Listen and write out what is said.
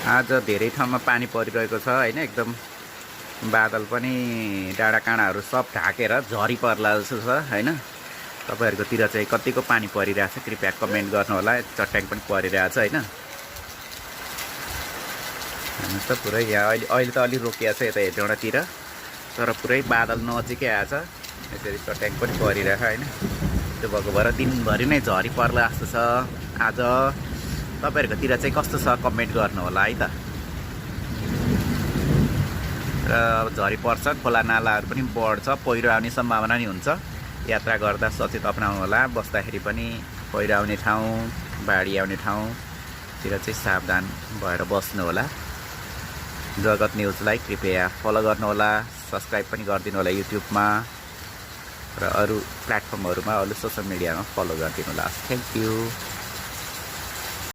आज धेरै ठाउँमा पानी परिरहेको छ होइन। एकदम बादल पनि डाँडाकाँडाहरू सब ढाकेर झरी पर्ला जस्तो छ होइन। तपाईँहरूकोतिर चाहिँ कतिको पानी परिरहेछ कृपया कमेन्ट गर्नुहोला। चट्याङ पनि परिरहेछ होइन। हेर्नुहोस् त पुरै यहाँ अहिले त अलि रोकिएको छ यता हेटौँडातिर, तर पुरै बादल नजिकै आएछ। यसरी चट्याङ पनि परिरहेछ होइन। त्यो भएको भएर दिनभरि नै झरी पर्ला जस्तो छ आज। तपाईँहरूकोतिर चाहिँ कस्तो छ कमेन्ट गर्नुहोला है त। र अब झरी पर्छ, खोला नालाहरू पनि बढ्छ, पहिरो आउने सम्भावना नि हुन्छ। यात्रा गर्दा सचेत अपनाउनु होला। बस्दाखेरि पनि पहिरो आउने ठाउँ, बाढी आउने ठाउँतिर चाहिँ सावधान भएर बस्नु होला। जगत न्युजलाई कृपया फलो गर्नुहोला, सब्सक्राइब पनि गरिदिनु होला युट्युबमा र अरू प्लेटफर्महरूमा, अरू सोसियल मिडियामा फलो गरिदिनु होला। Thank you.